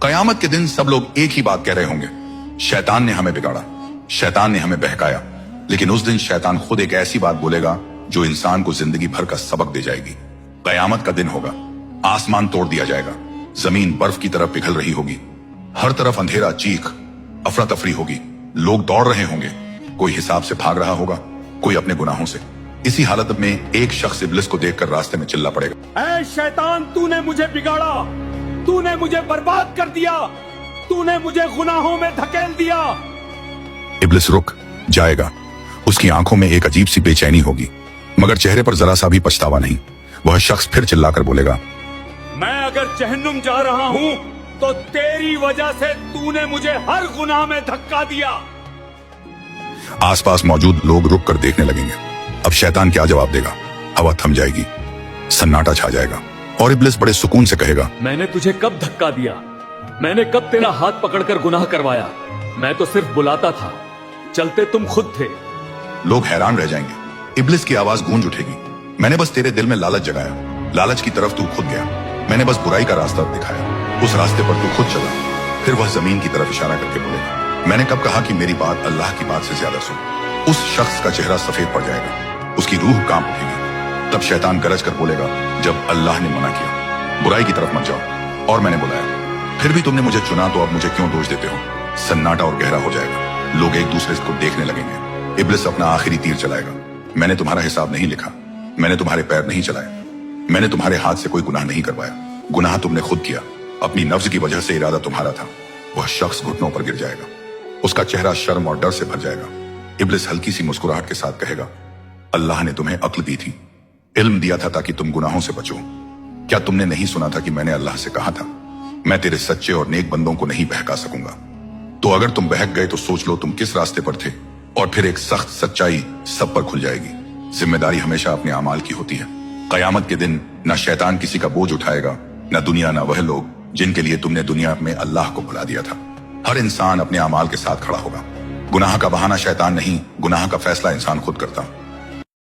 कयामत के दिन सब लोग एक ही बात कह रहे होंगे, शैतान ने हमें बिगाड़ा, शैतान ने हमें बहकाया। लेकिन उस दिन शैतान खुद एक ऐसी बात बोलेगा जो इंसान को जिंदगी भर का सबक दे जाएगी। कयामत का दिन होगा, आसमान तोड़ दिया जाएगा, जमीन बर्फ की तरह पिघल रही होगी, हर तरफ अंधेरा, चीख, अफरा तफरी होगी, लोग दौड़ रहे होंगे, कोई हिसाब से भाग रहा होगा, कोई अपने गुनाहों से। इसी हालत में एक शख्स इब्लिस को देखकर रास्ते में चिल्ला पड़ेगा, ऐ शैतान, तूने मुझे बिगाड़ा, तूने मुझे बर्बाद कर दिया, तूने मुझे गुनाहों में धकेल दिया। इब्लिस रुक जाएगा, उसकी आंखों में एक अजीब सी बेचैनी होगी, मगर चेहरे पर जरा सा भी पछतावा नहीं। वह शख्स फिर चिल्लाकर बोलेगा, मैं अगर जहन्नुम जा रहा हूँ तो तेरी वजह से तूने मुझे हर गुनाह में धक्का दिया। आसपास मौजूद लोग रुक कर देखने लगेंगे। अब शैतान क्या जवाब देगा? हवा थम जाएगी, सन्नाटा छा जाएगा और इब्लिस बड़े सुकून से कहेगा, मैंने तुझे कब धक्का दिया? मैंने कब तेरा हाथ पकड़कर गुनाह करवाया? मैं तो सिर्फ बुलाता था, चलते तुम खुद थे। लोग हैरान रह जाएंगे। इब्लिस की आवाज गूंज उठेगी, मैंने बस तेरे दिल में लालच जगाया, लालच की तरफ तू खुद गया, मैंने बस बुराई का रास्ता दिखाया, उस रास्ते पर तू खुद चला। फिर वह जमीन की तरफ इशारा करके बोलेगा, मैंने कब कहा कि मेरी बात अल्लाह की बात से ज्यादा सुन। उस शख्स का चेहरा सफेद पड़ जाएगा, उसकी रूह कांप उठेगी। तब शैतान गरज कर बोलेगा, जब अल्लाह ने मना किया, बुराई की तरफ मत जाओ, और मैंने बुलाया, फिर भी तुमने मुझे चुना, तो अब मुझे क्यों दोष देते हो? सन्नाटा और गहरा हो जाएगा, लोग एक दूसरे को देखने लगेंगे। इब्लिस अपना आखिरी तीर चलाएगा, मैंने तुम्हारा हिसाब नहीं लिखा, मैंने तुम्हारे पैर नहीं चलाए, मैंने तुम्हारे हाथ से कोई गुनाह नहीं करवाया, गुनाह तुमने खुद किया, अपनी नफ्स की वजह से इरादा तुम्हारा था। वह शख्स घुटनों पर गिर जाएगा, उसका चेहरा शर्म और डर से भर जाएगा। इब्लिस हल्की सी मुस्कुराहट के साथ कहेगा, अल्लाह ने तुम्हें अक्ल दी थी, इल्म दिया था ताकि तुम गुनाहों से बचो। क्या तुमने नहीं सुना था कि मैंने अल्लाह से कहा था, मैं तेरे सच्चे और नेक बंदों को नहीं बहका सकूंगा? तो अगर तुम बहक गए तो सोच लो तुम किस रास्ते पर थे, और फिर एक सख्त सच्चाई सब पर खुल जाएगी। जिम्मेदारी हमेशा अपने अमाल की होती है। कयामत के दिन न शैतान किसी का बोझ उठाएगा, न दुनिया, न वह लोग जिनके लिए तुमने दुनिया में अल्लाह को भुला दिया था। हर इंसान अपने अमाल के साथ खड़ा होगा। गुनाह का बहाना शैतान नहीं, गुनाह का फैसला इंसान खुद करता।